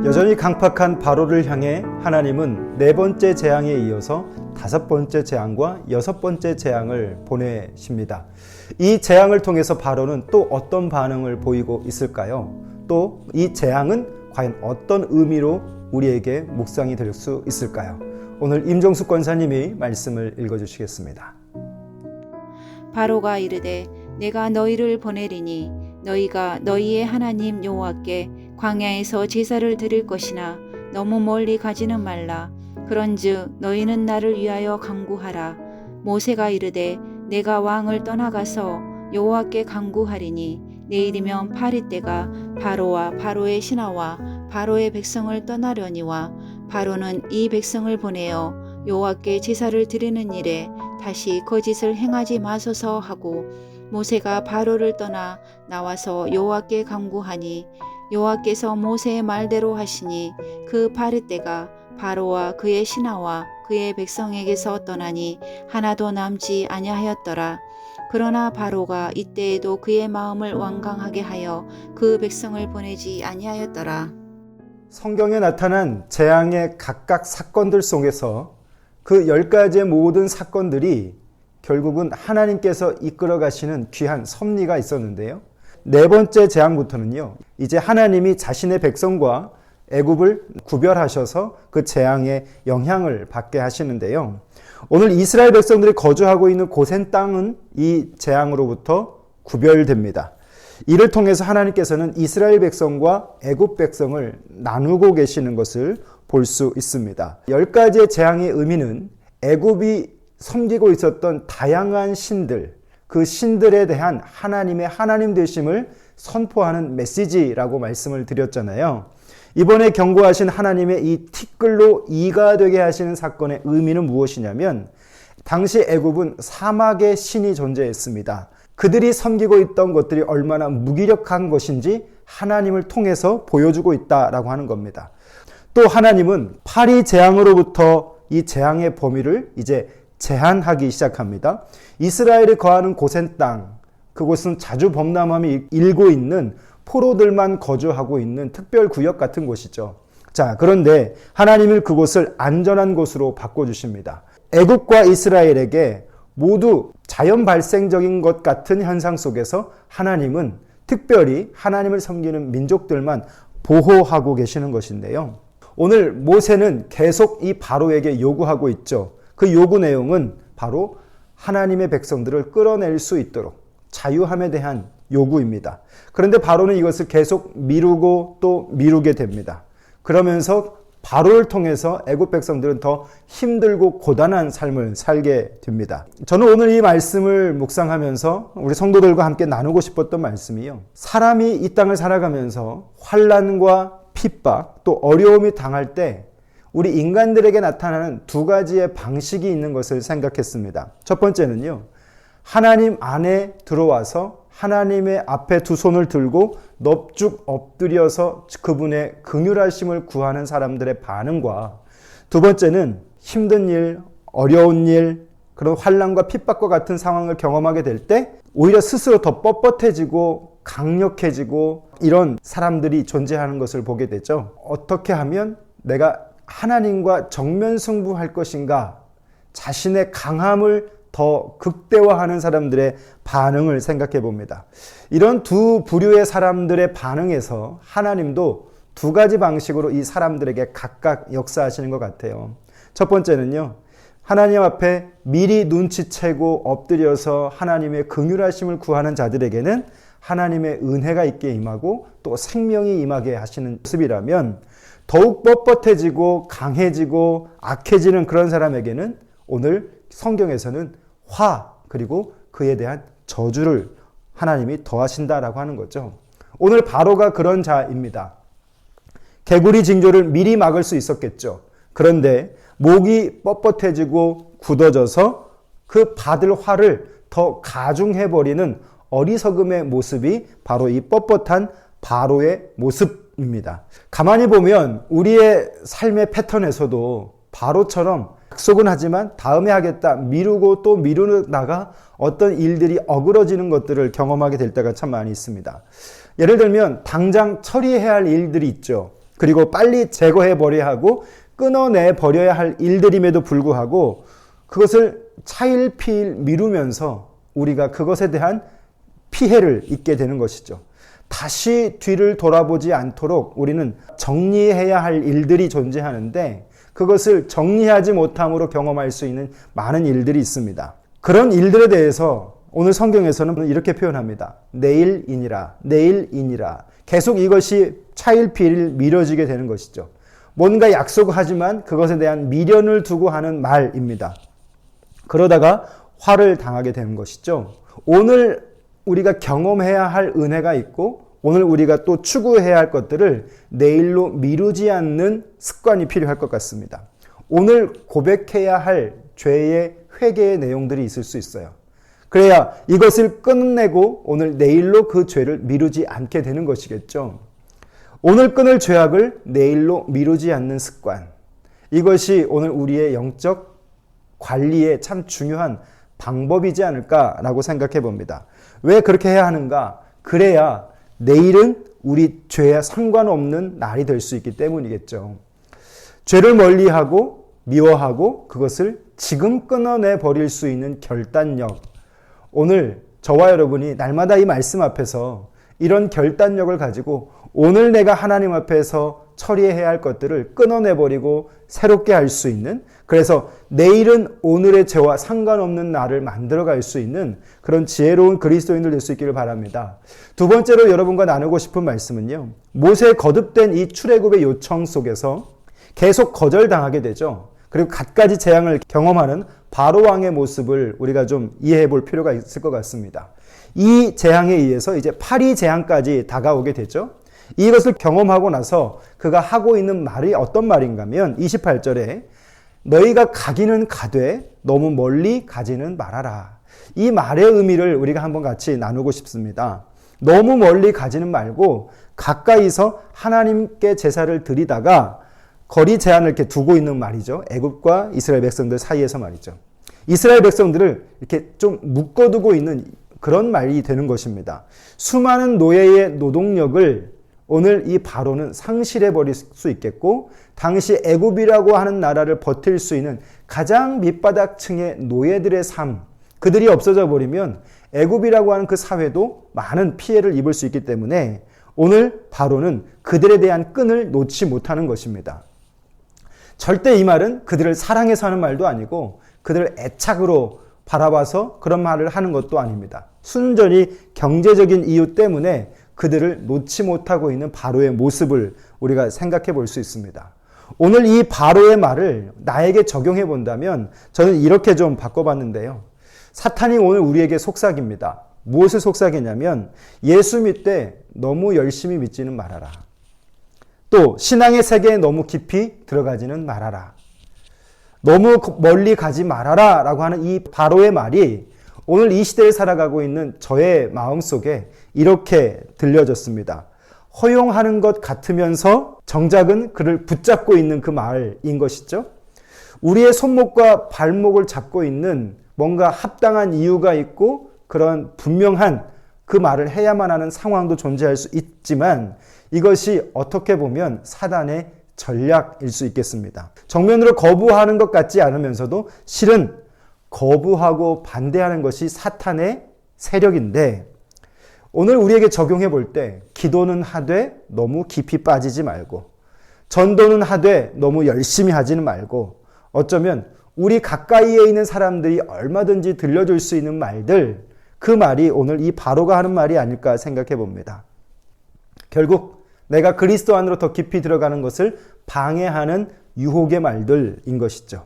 여전히 강팍한 바로를 향해 하나님은 네 번째 재앙에 이어서 다섯 번째 재앙과 여섯 번째 재앙을 보내십니다. 이 재앙을 통해서 바로는 또 어떤 반응을 보이고 있을까요? 또 이 재앙은 과연 어떤 의미로 우리에게 묵상이 될 수 있을까요? 오늘 임종숙 권사님이 말씀을 읽어주시겠습니다. 바로가 이르되 내가 너희를 보내리니 너희가 너희의 하나님 여호와께 광야에서 제사를 드릴 것이나 너무 멀리 가지는 말라. 그런즉 너희는 나를 위하여 간구하라. 모세가 이르되 내가 왕을 떠나가서 여호와께 간구하리니 내일이면 8일 때가 바로와 바로의 신하와 바로의 백성을 떠나려니와 바로는 이 백성을 보내어 여호와께 제사를 드리는 일에 다시 거짓을 행하지 마소서 하고 모세가 바로를 떠나 나와서 여호와께 간구하니 여호와께서 모세의 말대로 하시니 그 8일 때가 바로와 그의 신하와 그의 백성에게서 떠나니 하나도 남지 아니하였더라. 그러나 바로가 이때에도 그의 마음을 완강하게 하여 그 백성을 보내지 아니하였더라. 성경에 나타난 재앙의 각각 사건들 속에서 그 10가지의 모든 사건들이 결국은 하나님께서 이끌어 가시는 귀한 섭리가 있었는데요. 네 번째 재앙부터는요, 이제 하나님이 자신의 백성과 애굽을 구별하셔서 그 재앙의 영향을 받게 하시는데요. 오늘 이스라엘 백성들이 거주하고 있는 고센 땅은 이 재앙으로부터 구별됩니다. 이를 통해서 하나님께서는 이스라엘 백성과 애굽 백성을 나누고 계시는 것을 볼 수 있습니다. 10가지의 재앙의 의미는 애굽이 섬기고 있었던 다양한 신들, 그 신들에 대한 하나님의 하나님 되심을 선포하는 메시지라고 말씀을 드렸잖아요. 이번에 경고하신 하나님의 이 티끌로 이가 되게 하시는 사건의 의미는 무엇이냐면, 당시 애굽은 사막의 신이 존재했습니다. 그들이 섬기고 있던 것들이 얼마나 무기력한 것인지 하나님을 통해서 보여주고 있다라고 하는 겁니다. 또 하나님은 파리 재앙으로부터 이 재앙의 범위를 이제 제한하기 시작합니다. 이스라엘이 거하는 고센 땅, 그곳은 자주 범람함이 일고 있는 포로들만 거주하고 있는 특별 구역 같은 곳이죠. 자, 그런데 하나님은 그곳을 안전한 곳으로 바꿔주십니다. 애굽과 이스라엘에게 모두 자연 발생적인 것 같은 현상 속에서 하나님은 특별히 하나님을 섬기는 민족들만 보호하고 계시는 것인데요. 오늘 모세는 계속 이 바로에게 요구하고 있죠. 그 요구 내용은 바로 하나님의 백성들을 끌어낼 수 있도록 자유함에 대한 요구입니다. 그런데 바로는 이것을 계속 미루고 또 미루게 됩니다. 그러면서 바로를 통해서 애굽 백성들은 더 힘들고 고단한 삶을 살게 됩니다. 저는 오늘 이 말씀을 묵상하면서 우리 성도들과 함께 나누고 싶었던 말씀이요, 사람이 이 땅을 살아가면서 환난과 핍박 또 어려움이 당할 때 우리 인간들에게 나타나는 두 가지의 방식이 있는 것을 생각했습니다. 첫 번째는요, 하나님 안에 들어와서 하나님의 앞에 두 손을 들고 넙죽 엎드려서 그분의 긍휼하심을 구하는 사람들의 반응과, 두 번째는 힘든 일, 어려운 일, 그런 환난과 핍박과 같은 상황을 경험하게 될 때 오히려 스스로 더 뻣뻣해지고 강력해지고 이런 사람들이 존재하는 것을 보게 되죠. 어떻게 하면 내가 하나님과 정면 승부할 것인가, 자신의 강함을 더 극대화하는 사람들의 반응을 생각해 봅니다. 이런 두 부류의 사람들의 반응에서 하나님도 두 가지 방식으로 이 사람들에게 각각 역사하시는 것 같아요. 첫 번째는요, 하나님 앞에 미리 눈치채고 엎드려서 하나님의 긍휼하심을 구하는 자들에게는 하나님의 은혜가 있게 임하고 또 생명이 임하게 하시는 모습이라면, 더욱 뻣뻣해지고 강해지고 악해지는 그런 사람에게는 오늘 성경에서는 화 그리고 그에 대한 저주를 하나님이 더하신다라고 하는 거죠. 오늘 바로가 그런 자입니다. 개구리 징조를 미리 막을 수 있었겠죠. 그런데 목이 뻣뻣해지고 굳어져서 그 받을 화를 더 가중해버리는 어리석음의 모습이 바로 이 뻣뻣한 바로의 모습입니다. 가만히 보면 우리의 삶의 패턴에서도 바로처럼 약속은 하지만 다음에 하겠다 미루고 또 미루다가 어떤 일들이 어그러지는 것들을 경험하게 될 때가 참 많이 있습니다. 예를 들면 당장 처리해야 할 일들이 있죠. 그리고 빨리 제거해 버려야 하고 끊어내 버려야 할 일들임에도 불구하고 그것을 차일피일 미루면서 우리가 그것에 대한 피해를 입게 되는 것이죠. 다시 뒤를 돌아보지 않도록 우리는 정리해야 할 일들이 존재하는데 그것을 정리하지 못함으로 경험할 수 있는 많은 일들이 있습니다. 그런 일들에 대해서 오늘 성경에서는 이렇게 표현합니다. 내일이니라, 내일이니라. 계속 이것이 차일피일 미뤄지게 되는 것이죠. 뭔가 약속하지만 그것에 대한 미련을 두고 하는 말입니다. 그러다가 화를 당하게 되는 것이죠. 오늘 우리가 경험해야 할 은혜가 있고 오늘 우리가 또 추구해야 할 것들을 내일로 미루지 않는 습관이 필요할 것 같습니다. 오늘 고백해야 할 죄의 회개의 내용들이 있을 수 있어요. 그래야 이것을 끝내고 오늘 내일로 그 죄를 미루지 않게 되는 것이겠죠. 오늘 끊을 죄악을 내일로 미루지 않는 습관. 이것이 오늘 우리의 영적 관리에 참 중요한 방법이지 않을까라고 생각해 봅니다. 왜 그렇게 해야 하는가? 그래야 내일은 우리 죄와 상관없는 날이 될 수 있기 때문이겠죠. 죄를 멀리하고 미워하고 그것을 지금 끊어내 버릴 수 있는 결단력. 오늘 저와 여러분이 날마다 이 말씀 앞에서 이런 결단력을 가지고 오늘 내가 하나님 앞에서 처리해야 할 것들을 끊어내버리고 새롭게 할 수 있는, 그래서 내일은 오늘의 죄와 상관없는 날을 만들어갈 수 있는 그런 지혜로운 그리스도인들 될 수 있기를 바랍니다. 두 번째로 여러분과 나누고 싶은 말씀은요, 모세의 거듭된 이 출애굽의 요청 속에서 계속 거절당하게 되죠. 그리고 갖가지 재앙을 경험하는 바로 왕의 모습을 우리가 좀 이해해 볼 필요가 있을 것 같습니다. 이 재앙에 의해서 이제 파리 재앙까지 다가오게 되죠. 이것을 경험하고 나서 그가 하고 있는 말이 어떤 말인가 하면 28절에 너희가 가기는 가되 너무 멀리 가지는 말아라. 이 말의 의미를 우리가 한번 같이 나누고 싶습니다. 너무 멀리 가지는 말고 가까이서 하나님께 제사를 드리다가 거리 제한을 이렇게 두고 있는 말이죠. 애굽과 이스라엘 백성들 사이에서 말이죠. 이스라엘 백성들을 이렇게 좀 묶어두고 있는 그런 말이 되는 것입니다. 수많은 노예의 노동력을 오늘 이 바로는 상실해 버릴 수 있겠고 당시 애굽이라고 하는 나라를 버틸 수 있는 가장 밑바닥층의 노예들의 삶, 그들이 없어져 버리면 애굽이라고 하는 그 사회도 많은 피해를 입을 수 있기 때문에 오늘 바로는 그들에 대한 끈을 놓지 못하는 것입니다. 절대 이 말은 그들을 사랑해서 하는 말도 아니고 그들을 애착으로 바라봐서 그런 말을 하는 것도 아닙니다. 순전히 경제적인 이유 때문에 그들을 놓지 못하고 있는 바로의 모습을 우리가 생각해 볼 수 있습니다. 오늘 이 바로의 말을 나에게 적용해 본다면 저는 이렇게 좀 바꿔봤는데요. 사탄이 오늘 우리에게 속삭입니다. 무엇을 속삭이냐면 예수 믿되 너무 열심히 믿지는 말아라. 또 신앙의 세계에 너무 깊이 들어가지는 말아라. 너무 멀리 가지 말아라 라고 하는 이 바로의 말이 오늘 이 시대에 살아가고 있는 저의 마음속에 이렇게 들려졌습니다. 허용하는 것 같으면서 정작은 그를 붙잡고 있는 그 말인 것이죠. 우리의 손목과 발목을 잡고 있는 뭔가 합당한 이유가 있고 그런 분명한 그 말을 해야만 하는 상황도 존재할 수 있지만 이것이 어떻게 보면 사단의 전략일 수 있겠습니다. 정면으로 거부하는 것 같지 않으면서도 실은 거부하고 반대하는 것이 사탄의 세력인데 오늘 우리에게 적용해 볼 때 기도는 하되 너무 깊이 빠지지 말고 전도는 하되 너무 열심히 하지는 말고 어쩌면 우리 가까이에 있는 사람들이 얼마든지 들려줄 수 있는 말들, 그 말이 오늘 이 바로가 하는 말이 아닐까 생각해 봅니다. 결국 내가 그리스도 안으로 더 깊이 들어가는 것을 방해하는 유혹의 말들인 것이죠.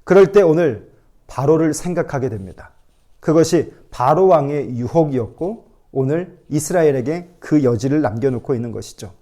그럴 때 오늘 바로를 생각하게 됩니다. 그것이 바로 왕의 유혹이었고 오늘 이스라엘에게 그 여지를 남겨놓고 있는 것이죠.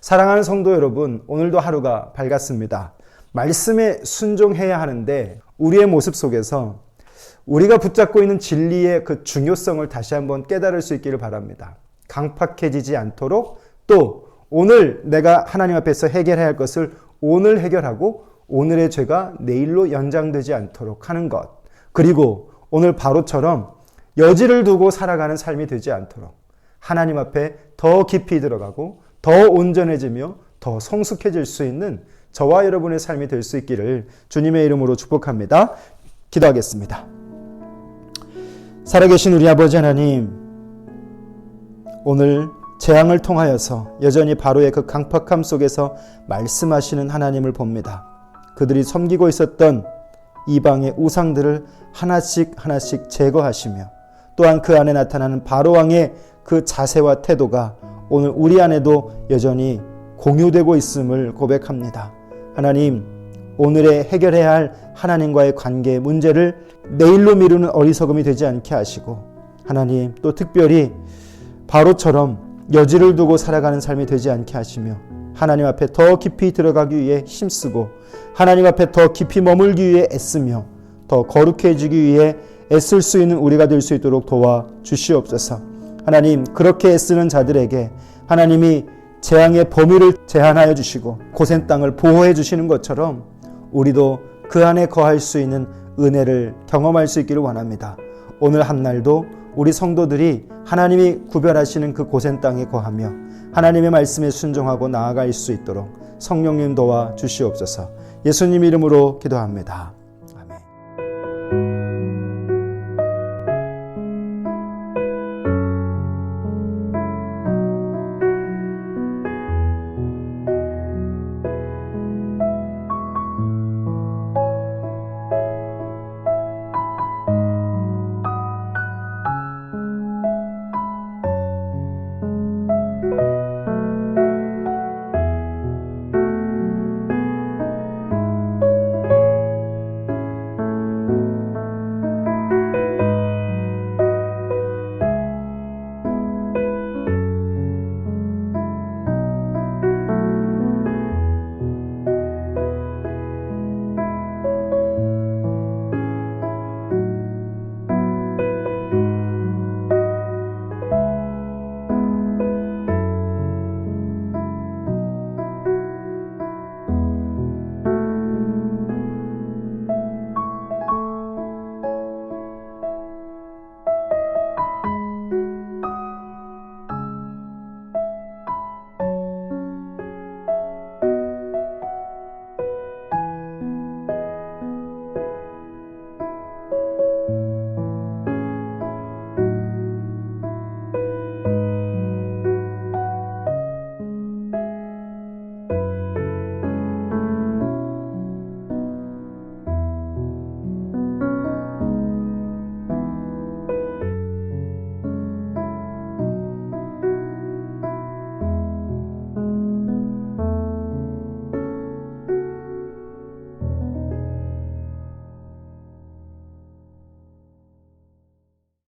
사랑하는 성도 여러분, 오늘도 하루가 밝았습니다. 말씀에 순종해야 하는데 우리의 모습 속에서 우리가 붙잡고 있는 진리의 그 중요성을 다시 한번 깨달을 수 있기를 바랍니다. 강팍해지지 않도록 또 오늘 내가 하나님 앞에서 해결해야 할 것을 오늘 해결하고 오늘의 죄가 내일로 연장되지 않도록 하는 것. 그리고 오늘 바로처럼 여지를 두고 살아가는 삶이 되지 않도록 하나님 앞에 더 깊이 들어가고 더 온전해지며 더 성숙해질 수 있는 저와 여러분의 삶이 될 수 있기를 주님의 이름으로 축복합니다. 기도하겠습니다. 살아계신 우리 아버지 하나님, 오늘 재앙을 통하여서 여전히 바로의 그 강팍함 속에서 말씀하시는 하나님을 봅니다. 그들이 섬기고 있었던 이방의 우상들을 하나씩 제거하시며 또한 그 안에 나타나는 바로왕의 그 자세와 태도가 오늘 우리 안에도 여전히 공유되고 있음을 고백합니다. 하나님, 오늘의 해결해야 할 하나님과의 관계의 문제를 내일로 미루는 어리석음이 되지 않게 하시고, 하나님 또 특별히 바로처럼 여지를 두고 살아가는 삶이 되지 않게 하시며 하나님 앞에 더 깊이 들어가기 위해 힘쓰고 하나님 앞에 더 깊이 머물기 위해 애쓰며 더 거룩해지기 위해 애쓸 수 있는 우리가 될 수 있도록 도와주시옵소서. 하나님, 그렇게 애쓰는 자들에게 하나님이 재앙의 범위를 제한하여 주시고 고센 땅을 보호해 주시는 것처럼 우리도 그 안에 거할 수 있는 은혜를 경험할 수 있기를 원합니다. 오늘 한날도 우리 성도들이 하나님이 구별하시는 그 고센 땅에 거하며 하나님의 말씀에 순종하고 나아갈 수 있도록 성령님 도와 주시옵소서. 예수님 이름으로 기도합니다.